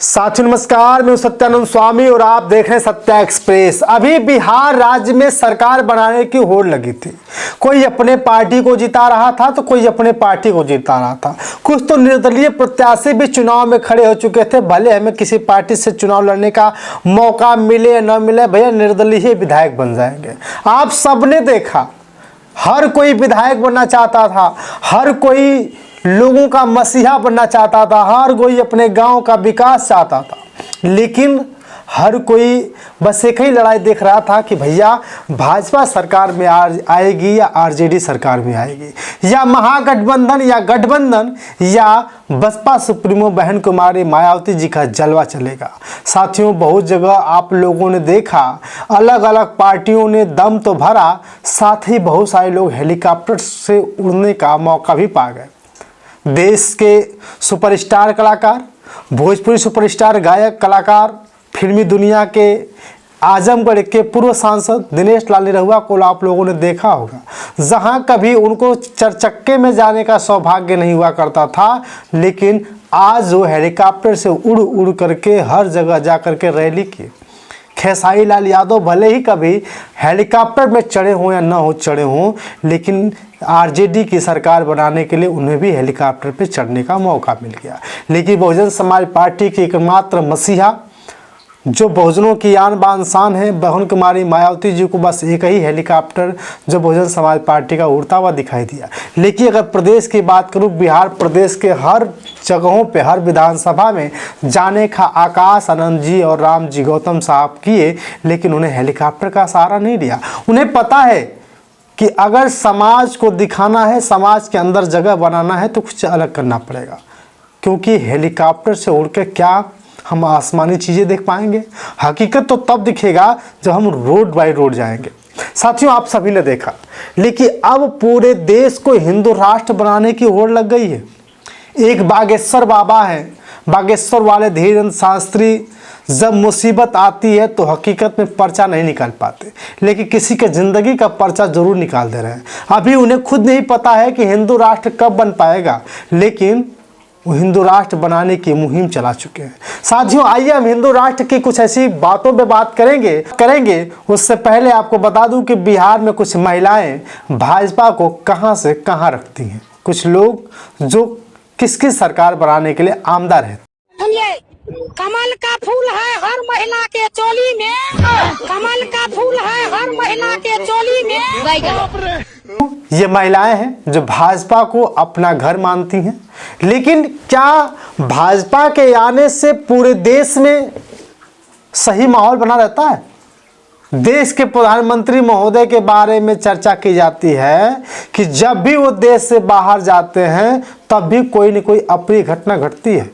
साथियों नमस्कार, मैं सत्यानंद स्वामी और आप देख रहे हैं सत्या एक्सप्रेस। अभी बिहार राज्य में सरकार बनाने की होड़ लगी थी। कोई अपने पार्टी को जिता रहा था तो कोई अपने पार्टी को जिता रहा था। कुछ तो निर्दलीय प्रत्याशी भी चुनाव में खड़े हो चुके थे। भले हमें किसी पार्टी से चुनाव लड़ने का मौका मिले या न मिले, भैया निर्दलीय ही विधायक बन जाएंगे। आप सबने देखा, हर कोई विधायक बनना चाहता था, हर कोई लोगों का मसीहा बनना चाहता था, हर कोई अपने गांव का विकास चाहता था। लेकिन हर कोई बस एक ही लड़ाई देख रहा था कि भैया भाजपा सरकार में आएगी या आरजेडी सरकार में आएगी, या महागठबंधन या गठबंधन, या बसपा सुप्रीमो बहन कुमारी मायावती जी का जलवा चलेगा। साथियों, बहुत जगह आप लोगों ने देखा, अलग अलग पार्टियों ने दम तो भरा, साथ ही बहुत सारे लोग हेलीकॉप्टर से उड़ने का मौका भी पा गए। देश के सुपरस्टार कलाकार, भोजपुरी सुपरस्टार गायक कलाकार, फिल्मी दुनिया के आजमगढ़ के पूर्व सांसद दिनेश लाल निरहुआ को आप लोगों ने देखा होगा। जहां कभी उनको चरचक्के में जाने का सौभाग्य नहीं हुआ करता था, लेकिन आज वो हेलीकॉप्टर से उड़ उड़ करके हर जगह जा करके रैली की। खेसारी लाल यादव भले ही कभी हेलीकॉप्टर में चढ़े हों या ना हो चढ़े हों, लेकिन आरजेडी की सरकार बनाने के लिए उन्हें भी हेलीकॉप्टर पे चढ़ने का मौका मिल गया। लेकिन बहुजन समाज पार्टी की एकमात्र मसीहा, जो बहुजनों की आन बान शान है, बहन कुमारी मायावती जी को बस एक ही हेलीकॉप्टर जो बहुजन समाज पार्टी का उड़ता हुआ दिखाई दिया। लेकिन अगर प्रदेश की बात करूं, बिहार प्रदेश के हर जगहों पे, हर विधानसभा में जाने का आकाश आनंद जी और राम जी गौतम साहब किए, लेकिन उन्हें हेलीकॉप्टर का सहारा नहीं लिया। उन्हें पता है कि अगर समाज को दिखाना है, समाज के अंदर जगह बनाना है, तो कुछ अलग करना पड़ेगा। क्योंकि हेलीकॉप्टर से उड़ के क्या हम आसमानी चीज़ें देख पाएंगे? हकीकत तो तब दिखेगा जब हम रोड बाय रोड जाएंगे। साथियों, आप सभी ने देखा, लेकिन अब पूरे देश को हिंदू राष्ट्र बनाने की होड़ लग गई है। एक बागेश्वर बाबा है, बागेश्वर वाले धीरेन्द्र शास्त्री, जब मुसीबत आती है तो हकीकत में पर्चा नहीं निकाल पाते, लेकिन किसी के ज़िंदगी का पर्चा जरूर निकाल दे रहे हैं। अभी उन्हें खुद नहीं पता है कि हिंदू राष्ट्र कब बन पाएगा, लेकिन वो हिंदू राष्ट्र बनाने की मुहिम चला चुके हैं। साथियों, आइए हम हिंदू राष्ट्र की कुछ ऐसी बातों पे बात करेंगे। उससे पहले आपको बता दूं कि बिहार में कुछ महिलाएं भाजपा को कहां से कहां रखती हैं। कुछ लोग जो किस किस सरकार बनाने के लिए आमदा रहते। कमल का फूल है हर महिला के चोली में, कमल का फूल है हर महिला के चोली में। ये महिलाएं हैं जो भाजपा को अपना घर मानती हैं। लेकिन क्या भाजपा के आने से पूरे देश में सही माहौल बना रहता है? देश के प्रधानमंत्री महोदय के बारे में चर्चा की जाती है कि जब भी वो देश से बाहर जाते हैं तब भी कोई न कोई अप्रिय घटना घटती है।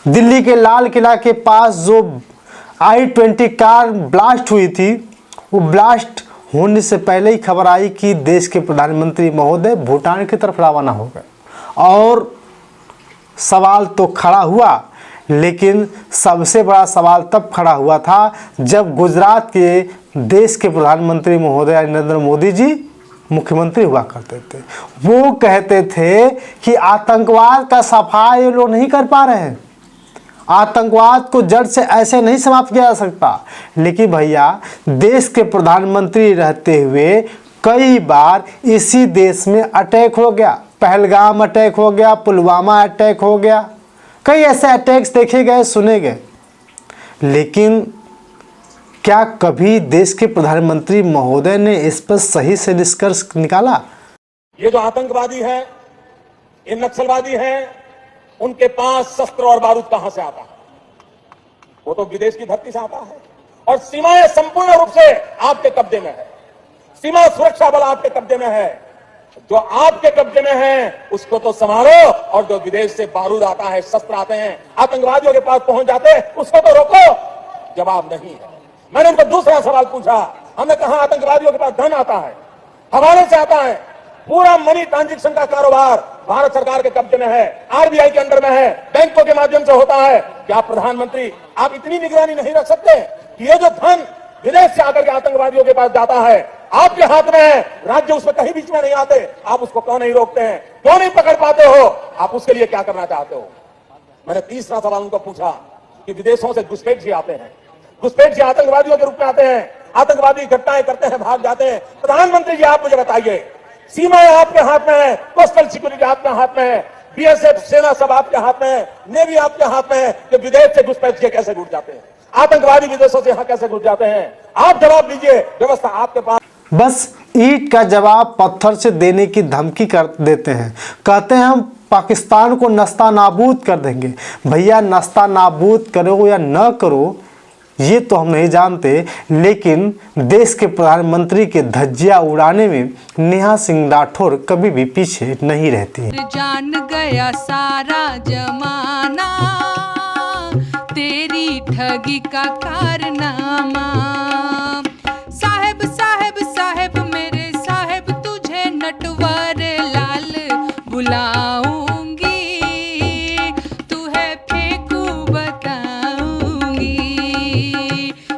दिल्ली के लाल किला के पास जो I-20 कार ब्लास्ट हुई थी, वो ब्लास्ट होने से पहले ही खबर आई कि देश के प्रधानमंत्री महोदय भूटान की तरफ रवाना हो गए। और सवाल तो खड़ा हुआ, लेकिन सबसे बड़ा सवाल तब खड़ा हुआ था जब गुजरात के देश के प्रधानमंत्री महोदय नरेंद्र मोदी जी मुख्यमंत्री हुआ करते थे। वो कहते थे कि आतंकवाद का सफाई ये लोग नहीं कर पा रहे हैं, आतंकवाद को जड़ से ऐसे नहीं समाप्त किया जा सकता। लेकिन भैया, देश के प्रधानमंत्री रहते हुए कई बार इसी देश में अटैक हो गया। पहलगाम अटैक हो गया, पुलवामा अटैक हो गया, कई ऐसे अटैक्स देखे गए, सुने गए। लेकिन क्या कभी देश के प्रधानमंत्री महोदय ने इस पर सही से निष्कर्ष निकाला? ये जो आतंकवादी है, ये नक्सलवादी है, उनके पास शस्त्र और बारूद कहां से आता है? वो तो विदेश की धरती से आता है। और सीमाएं संपूर्ण रूप से आपके कब्जे में है, सीमा सुरक्षा बल आपके कब्जे में है। जो आपके कब्जे में है उसको तो संभालो, और जो विदेश से बारूद आता है, शस्त्र आते हैं, आतंकवादियों के पास पहुंच जाते हैं, उसको तो रोको। जवाब नहीं है। मैंने उनको दूसरा सवाल पूछा, हमने कहा आतंकवादियों के पास धन आता है, हवाले से आता है, पूरा मनी ट्रांजैक्शन का कारोबार भारत सरकार के कब्जे में है, आरबीआई के अंडर में है, बैंकों के माध्यम से होता है। क्या प्रधानमंत्री आप इतनी निगरानी नहीं रख सकते कि ये जो धन विदेश से आकर के आतंकवादियों के पास जाता है आपके हाथ में है, राज्य उसमें कहीं बीच में नहीं आते, आप उसको क्यों नहीं रोकते हैं, क्यों नहीं पकड़ पाते हो? आप उसके लिए क्या करना चाहते हो? मैंने तीसरा सवाल उनको पूछा, कि विदेशों से घुसपैठ जी आते हैं, घुसपैठ जी आतंकवादियों के रूप में आते हैं, आतंकवादी घटनाएं करते हैं, भाग जाते हैं। प्रधानमंत्री जी आप मुझे बताइए, सीमाएं आपके हाथ में है, कोस्टल सिक्योरिटी आपके हाथ में है, बीएसएफ सेना सब आपके हाथ में है, नेवी आपके हाथ में है, कि विदेश से घुसपैठ के कैसे घुस जाते हैं, आतंकवादी विदेशों से यहां कैसे घुस जाते हैं। आप जवाब दीजिए, व्यवस्था आपके पास। बस ईंट का जवाब पत्थर से देने की धमकी कर देते हैं, कहते हैं हम पाकिस्तान को नस्ता नाबूद कर देंगे। भैया नस्ता नाबूद करो या न करो ये तो हम नहीं जानते, लेकिन देश के प्रधानमंत्री के धज्जियां उड़ाने में नेहा सिंह राठौर कभी भी पीछे नहीं रहती। जान गया सारा जमाना तेरी ठगी का कारनामा। साहेब साहेब साहेब मेरे साहेब तुझे नटवर लाल बुलाऊंगी, तू है फेंकू बताऊंगी,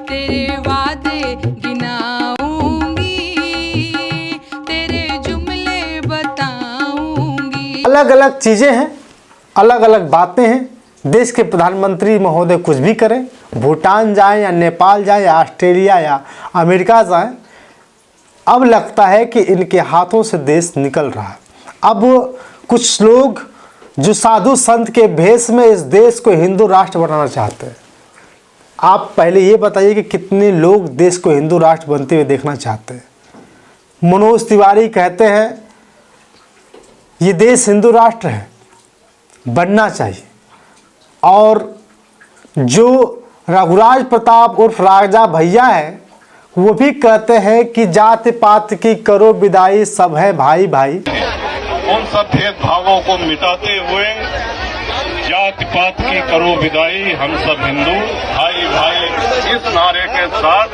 तेरे वादे गिनाऊंगी, तेरे जुमले बताऊंगी। अलग अलग चीजें हैं, अलग अलग बातें हैं। देश के प्रधानमंत्री महोदय कुछ भी करें, भूटान जाएं या नेपाल जाएं या ऑस्ट्रेलिया या अमेरिका जाएं, अब लगता है कि इनके हाथों से देश निकल रहा है। अब कुछ लोग जो साधु संत के भेष में इस देश को हिंदू राष्ट्र बनाना चाहते हैं। आप पहले ये बताइए कि कितने लोग देश को हिंदू राष्ट्र बनते हुए देखना चाहते हैं। मनोज तिवारी कहते हैं ये देश हिंदू राष्ट्र है, बनना चाहिए। और जो रघुराज प्रताप उर्फ राजा भैया है वो भी कहते हैं कि जाति पात की करो विदाई, सब है भाई भाई। उन सब भेदभावों को मिटाते हुए जाति पात की करो विदाई, हम सब हिंदू भाई भाई, इस नारे के साथ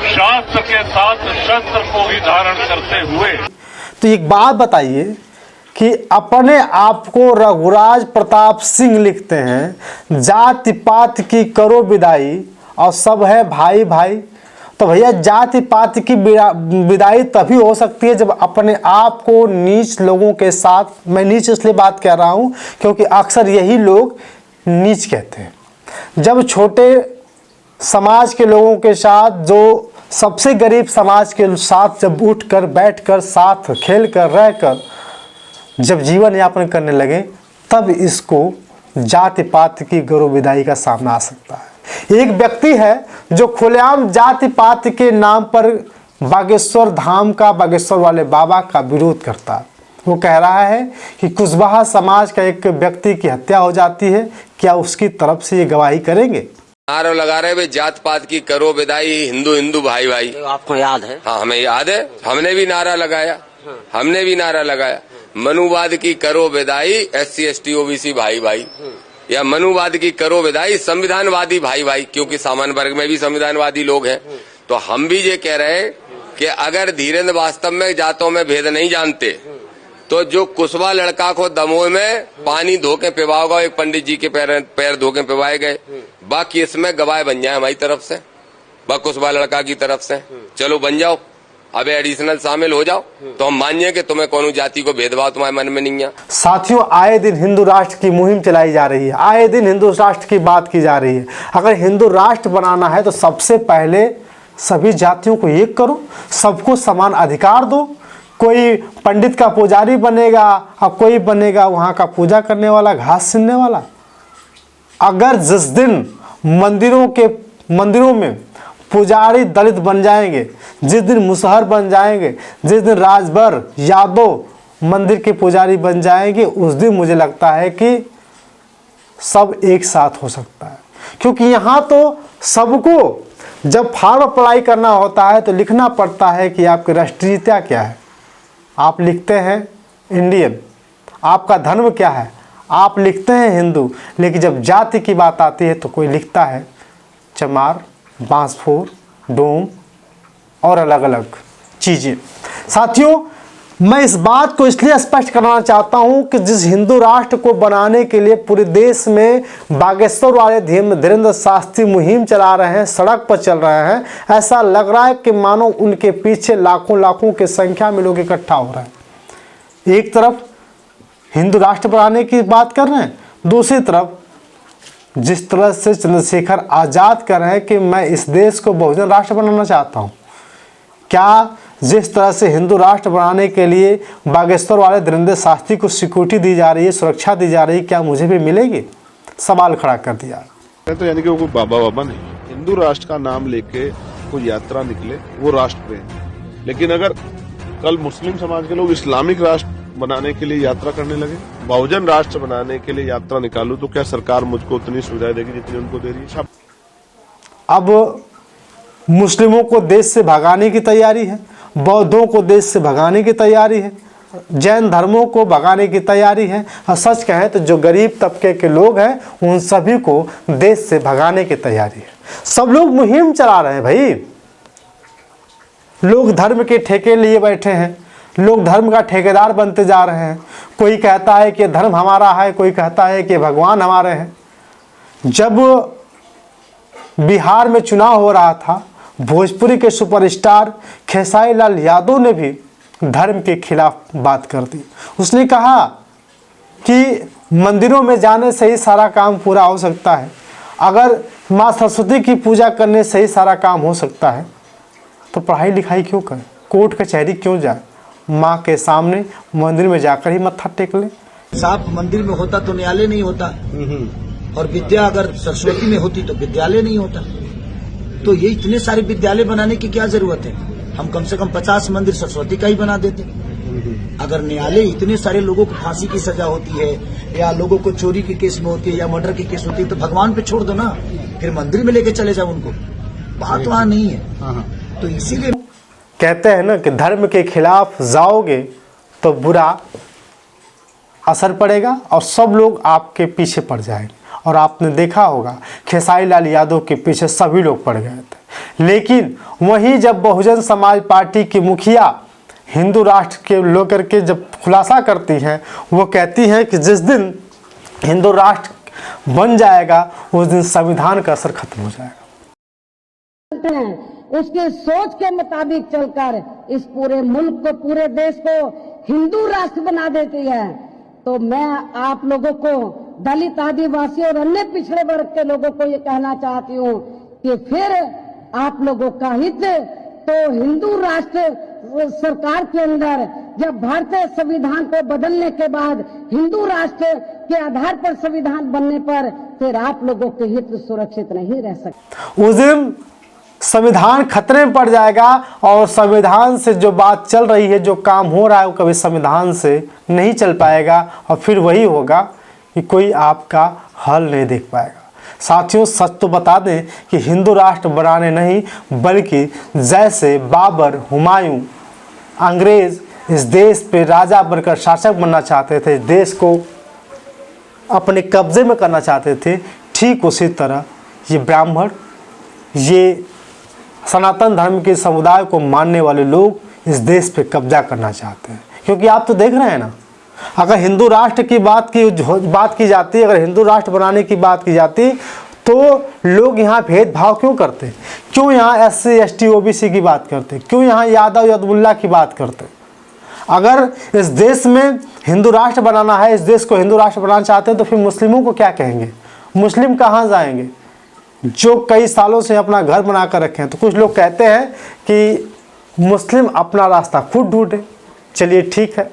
शास्त्र के साथ शस्त्र को भी धारण करते हुए। तो एक बात बताइए कि अपने आप को रघुराज प्रताप सिंह लिखते हैं, जाति पात की करो विदाई और सब है भाई भाई। तो भैया जाति पात की विदाई तभी हो सकती है जब अपने आप को नीच लोगों के साथ, मैं नीच इसलिए बात कह रहा हूँ क्योंकि अक्सर यही लोग नीच कहते हैं, जब छोटे समाज के लोगों के साथ, जो सबसे गरीब समाज के साथ जब उठकर बैठकर साथ खेलकर रहकर जब जीवन यापन करने लगे, तब इसको जाति पात की गौरव विदाई का सामना आ सकता है। एक व्यक्ति है जो खुलेआम जाति पात के नाम पर बागेश्वर धाम का, बागेश्वर वाले बाबा का विरोध करता है। वो कह रहा है कि कुशवाहा समाज का एक व्यक्ति की हत्या हो जाती है, क्या उसकी तरफ से ये गवाही करेंगे? नारा लगा रहे जात पात की करो विदाई, हिंदू हिंदू भाई भाई। आपको याद है? हाँ हमें याद है, हमने भी नारा लगाया, मनुवाद की करो विदाई, SC ST OBC भाई भाई, या मनुवाद की करो विदाई, संविधानवादी भाई भाई, क्योंकि सामान्य वर्ग में भी संविधानवादी लोग हैं। तो हम भी ये कह रहे हैं कि अगर धीरेन्द्र वास्तव में जातों में भेद नहीं जानते तो जो कुशवा लड़का को दमोह में पानी धोके पिवाओगा, एक पंडित जी के पैर धोके पिवाए गए, बाकी इसमें गवाह बन जाए हमारी तरफ से, कुशवा लड़का की तरफ से, चलो बन जाओ, अबे एडिशनल शामिल हो जाओ, तो हम मानिए कि तुम्हें कौन जाति को भेदभाव तुम्हारे मन में नहीं है। साथियों, आए दिन हिंदू राष्ट्र की मुहिम चलाई जा रही है, आए दिन हिंदू राष्ट्र की बात की जा रही है। अगर हिंदू राष्ट्र बनाना है तो सबसे पहले सभी जातियों को एक करो, सबको समान अधिकार दो। कोई पंडित का पुजारी बनेगा और कोई बनेगा वहाँ का पूजा करने वाला, घास छीनने वाला। अगर जिस दिन मंदिरों में पुजारी दलित बन जाएंगे, जिस दिन मुसहर बन जाएंगे, जिस दिन राजभर यादव मंदिर के पुजारी बन जाएंगे, उस दिन मुझे लगता है कि सब एक साथ हो सकता है। क्योंकि यहाँ तो सबको जब फॉर्म अप्लाई करना होता है तो लिखना पड़ता है कि आपकी राष्ट्रीयता क्या है। आप लिखते हैं इंडियन, आपका धर्म क्या है, आप लिखते हैं हिंदू, लेकिन जब जाति की बात आती है तो कोई लिखता है चमार, बांसफोर, डोम और अलग अलग चीज़ें। साथियों, मैं इस बात को इसलिए स्पष्ट करना चाहता हूं कि जिस हिंदू राष्ट्र को बनाने के लिए पूरे देश में बागेश्वर वाले धीरेन्द्र शास्त्री मुहिम चला रहे हैं, सड़क पर चल रहे हैं, ऐसा लग रहा है कि मानो उनके पीछे लाखों की संख्या में लोग इकट्ठा हो रहे हैं। एक तरफ हिंदू राष्ट्र बनाने की बात कर रहे हैं, दूसरी तरफ जिस तरह से चंद्रशेखर आज़ाद कह रहे हैं कि मैं इस देश को बहुजन राष्ट्र बनाना चाहता हूँ, क्या जिस तरह से हिंदू राष्ट्र बनाने के लिए बागेश्वर वाले धीरेन्द्र शास्त्री को सिक्योरिटी दी जा रही है, सुरक्षा दी जा रही है, क्या मुझे भी मिलेगी? सवाल खड़ा कर दिया। तो यानी कि वो कोई बाबा नहीं, हिंदू राष्ट्र का नाम लेके कोई यात्रा निकले वो राष्ट्र प्रेम। लेकिन अगर कल मुस्लिम समाज के लोग इस्लामिक राष्ट्र बनाने के लिए यात्रा करने लगे, बहुजन राष्ट्र बनाने के लिए यात्रा निकालू, तो क्या सरकार मुझको उतनी सुविधाएं देगी जितनी उनको दे रही है? अब मुस्लिमों को देश से भगाने की तैयारी है, बौद्धों को देश से भगाने की तैयारी है, जैन धर्मों को भगाने की तैयारी है, और सच कहें तो जो गरीब तबके के लोग हैं उन सभी को देश से भगाने की तैयारी है। सब लोग मुहिम चला रहे हैं भाई। लोग धर्म के ठेके लिए बैठे हैं, लोग धर्म का ठेकेदार बनते जा रहे हैं। कोई कहता है कि धर्म हमारा है, कोई कहता है कि भगवान हमारे हैं। जब बिहार में चुनाव हो रहा था, भोजपुरी के सुपरस्टार खेसारी लाल यादव ने भी धर्म के खिलाफ बात कर दी। उसने कहा कि मंदिरों में जाने से ही सारा काम पूरा हो सकता है, अगर माँ सरस्वती की पूजा करने से ही सारा काम हो सकता है तो पढ़ाई लिखाई क्यों करें, कोर्ट कचहरी क्यों जाए, माँ के सामने मंदिर में जाकर ही मत्था टेक लें। सांप मंदिर में होता तो न्यायालय नहीं होता, और विद्या अगर सरस्वती में होती तो विद्यालय नहीं होता। तो ये इतने सारे विद्यालय बनाने की क्या जरूरत है? हम कम से कम 50 मंदिर सरस्वती का ही बना देते। अगर न्यायालय इतने सारे लोगों को फांसी की सजा होती है, या लोगों को चोरी के केस में होती है, या मर्डर की केस होती है, तो भगवान पे छोड़ दो ना, फिर मंदिर में लेके चले जाओ उनको। बात वहां नहीं है। तो इसीलिए कहते हैं ना कि धर्म के खिलाफ जाओगे तो बुरा असर पड़ेगा और सब लोग आपके पीछे पड़ जाएंगे। और आपने देखा होगा खेसारी लाल यादव के पीछे सभी लोग पड़ गए थे। लेकिन वहीं जब बहुजन समाज पार्टी की मुखिया हिंदू राष्ट्र के लेकर के जब खुलासा करती हैं, वो कहती हैं कि जिस दिन हिंदू राष्ट्र बन जाएगा उस दिन संविधान का असर खत्म हो जाएगा। उसके सोच के मुताबिक चलकर इस पूरे मुल्क को, पूरे देश को हिंदू राष्ट्र बना देती है। तो मैं आप लोगों को, दलित, आदिवासी और अन्य पिछड़े वर्ग के लोगों को ये कहना चाहती हूँ कि फिर आप लोगों का हित तो हिंदू राष्ट्र सरकार के अंदर, जब भारतीय संविधान को बदलने के बाद हिंदू राष्ट्र के आधार पर संविधान बनने पर फिर आप लोगों के हित सुरक्षित नहीं रह सकते। उस दिन संविधान खतरे में पड़ जाएगा और संविधान से जो बात चल रही है, जो काम हो रहा है, वो कभी संविधान से नहीं चल पाएगा और फिर वही होगा कि कोई आपका हल नहीं देख पाएगा। साथियों, सच तो बता दें कि हिंदू राष्ट्र बनाने नहीं, बल्कि जैसे बाबर, हुमायूं, अंग्रेज इस देश पे राजा बनकर शासक बनना चाहते थे, देश को अपने कब्जे में करना चाहते थे, ठीक उसी तरह ये ब्राह्मण, ये सनातन धर्म के समुदाय को मानने वाले लोग इस देश पे कब्जा करना चाहते हैं। क्योंकि आप तो देख रहे हैं ना, अगर हिंदू राष्ट्र की बात की जाती, अगर हिंदू राष्ट्र बनाने की बात की जाती तो लोग यहाँ भेदभाव क्यों करते? क्यों यहाँ SC ST OBC की बात करते? क्यों यहाँ यादव यदुल्ला की बात करते? अगर इस देश में हिंदू राष्ट्र बनाना है, इस देश को हिंदू राष्ट्र बनाना चाहते हैं, तो फिर मुस्लिमों को क्या कहेंगे? मुस्लिम कहाँ जाएंगे जो कई सालों से अपना घर बना कर रखे हैं? तो कुछ लोग कहते हैं कि मुस्लिम अपना रास्ता खुद ढूंढे। चलिए ठीक है,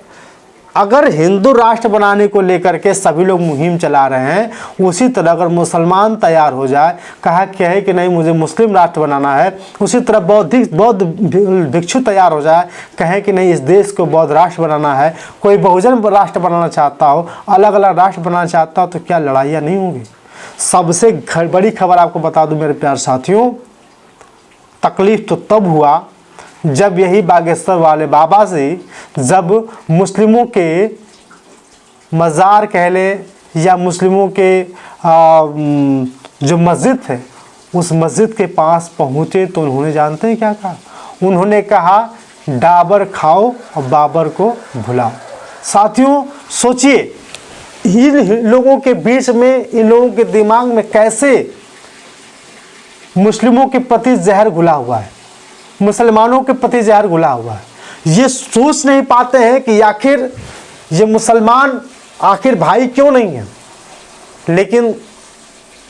अगर हिंदू राष्ट्र बनाने को लेकर के सभी लोग मुहिम चला रहे हैं, उसी तरह अगर मुसलमान तैयार हो जाए, कहा है कि नहीं मुझे मुस्लिम राष्ट्र बनाना है, उसी तरह बौद्ध भिक्षु तैयार हो जाए, कहें कि नहीं इस देश को बौद्ध राष्ट्र बनाना है, कोई बहुजन राष्ट्र बनाना चाहता हो, अलग अलग राष्ट्र बनाना चाहता हो, तो क्या लड़ाइयाँ नहीं होंगी? सबसे बड़ी खबर आपको बता दूं मेरे प्यारे साथियों, तकलीफ तो तब हुआ जब यही बागेश्वर वाले बाबा से जब मुस्लिमों के मज़ार कह ले या मुस्लिमों के जो मस्जिद है, उस मस्जिद के पास पहुँचे तो उन्होंने जानते हैं क्या कहा? उन्होंने कहा डाबर खाओ और बाबर को भुलाओ। साथियों सोचिए, इन लोगों के बीच में, इन लोगों के दिमाग में कैसे मुस्लिमों के प्रति जहर घुला हुआ है, मुसलमानों के प्रति जहर घुला हुआ है। ये सोच नहीं पाते हैं कि आखिर ये मुसलमान आखिर भाई क्यों नहीं है। लेकिन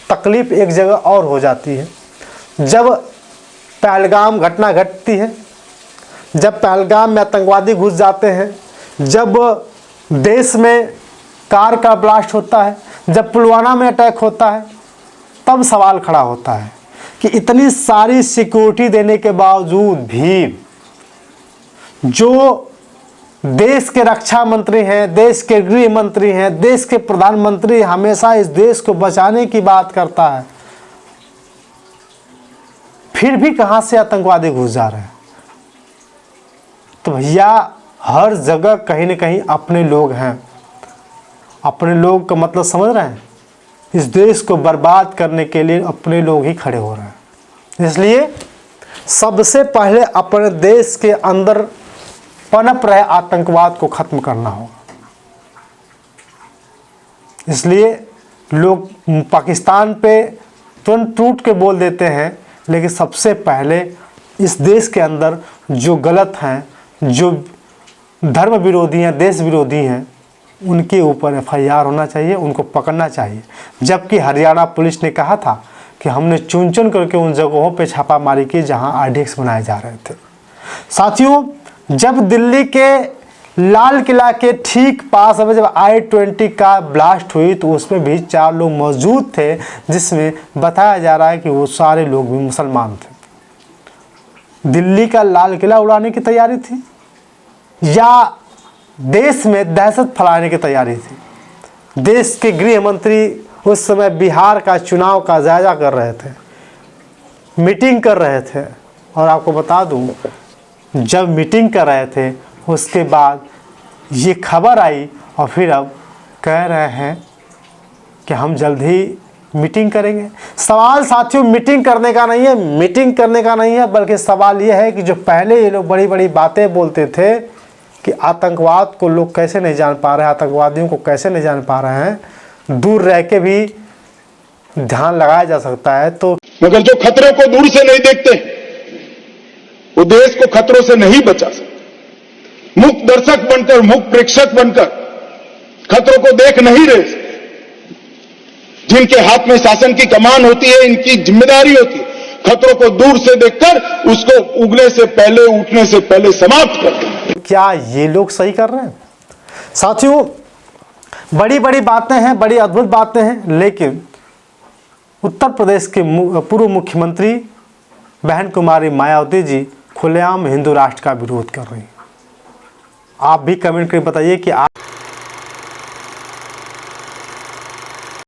तकलीफ एक जगह और हो जाती है। जब पहलगाम घटना घटती है, जब पहलगाम में आतंकवादी घुस जाते हैं, जब देश में कार का ब्लास्ट होता है, जब पुलवामा में अटैक होता है, तब सवाल खड़ा होता है कि इतनी सारी सिक्योरिटी देने के बावजूद भी जो देश के रक्षा मंत्री हैं, देश के गृह मंत्री हैं, देश के प्रधानमंत्री हमेशा इस देश को बचाने की बात करता है, फिर भी कहां से आतंकवादी घुस जा रहे हैं। तो भैया हर जगह कहीं न कहीं अपने लोग हैं। अपने लोग का मतलब समझ रहे हैं? इस देश को बर्बाद करने के लिए अपने लोग ही खड़े हो रहे हैं। इसलिए सबसे पहले अपने देश के अंदर पनप रहे आतंकवाद को खत्म करना होगा। इसलिए लोग पाकिस्तान पे तुरंत टूट के बोल देते हैं, लेकिन सबसे पहले इस देश के अंदर जो गलत हैं, जो धर्म विरोधी हैं, देश विरोधी हैं, उनके ऊपर FIR होना चाहिए, उनको पकड़ना चाहिए। जबकि हरियाणा पुलिस ने कहा था कि हमने चुन चुन करके उन जगहों पे छापामारी की जहां RDX बनाए जा रहे थे। साथियों, जब दिल्ली के लाल किला के ठीक पास में जब I-20 का ब्लास्ट हुई तो उसमें भी 4 लोग मौजूद थे, जिसमें बताया जा रहा है कि वो सारे लोग भी मुसलमान थे। दिल्ली का लाल किला उड़ाने की तैयारी थी या देश में दहशत फैलाने की तैयारी थी। देश के गृह मंत्री उस समय बिहार का चुनाव का जायजा कर रहे थे, मीटिंग कर रहे थे। और आपको बता दूं, जब मीटिंग कर रहे थे उसके बाद ये खबर आई और फिर अब कह रहे हैं कि हम जल्द ही मीटिंग करेंगे। सवाल साथियों मीटिंग करने का नहीं है, मीटिंग करने का नहीं है, बल्कि सवाल ये है कि जो पहले ये लोग बड़ी बड़ी बातें बोलते थे कि आतंकवाद को लोग कैसे नहीं जान पा रहे हैं, आतंकवादियों को कैसे नहीं जान पा रहे हैं, दूर रह के भी ध्यान लगाया जा सकता है। तो मगर जो खतरों को दूर से नहीं देखते वो देश को खतरों से नहीं बचा सकते। मुक्त दर्शक बनकर, मुक्त प्रेक्षक बनकर खतरों को देख नहीं रहे। जिनके हाथ में शासन की कमान होती है, इनकी जिम्मेदारी होती है खतरों को दूर से देखकर उसको उगने से पहले, उठने से पहले समाप्त कर दें। क्या ये लोग सही कर रहे हैं? साथियों, बड़ी बड़ी बातें हैं, बड़ी अद्भुत बातें हैं, लेकिन उत्तर प्रदेश के पूर्व मुख्यमंत्री बहन कुमारी मायावती जी खुलेआम हिंदू राष्ट्र का विरोध कर रही हैं। आप भी कमेंट करके बताइए कि आप